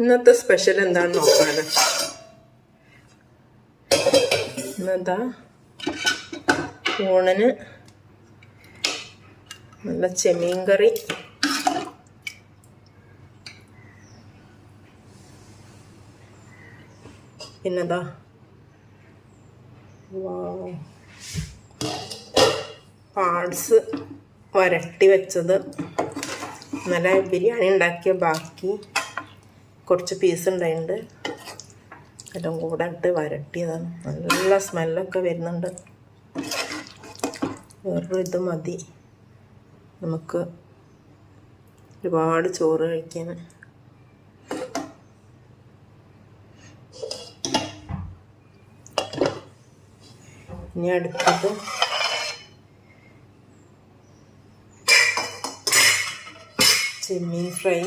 ഇന്നത്തെ സ്പെഷ്യൽ എന്താണെന്ന് നോക്കാണ്. ഇന്നെന്താ ഊണിന് നല്ല ചെമ്മീൻ കറി, പിന്നെന്താ പാർട്സ് വരട്ടി വെച്ചത്, നല്ല ബിരിയാണി ഉണ്ടാക്കിയ ബാക്കി കുറച്ച് പീസ് ഉണ്ടായിട്ടുണ്ട്, എല്ലാം കൂടെ ഇട്ട് വരട്ടിയതാണ്. നല്ല സ്മെല്ലൊക്കെ വരുന്നുണ്ട്. വേറൊരു ഇത് മതി നമുക്ക് ഒരുപാട് ചോറ് കഴിക്കാൻ. ഇനി അടുത്തത് ചെമ്മീൻ ഫ്രൈ.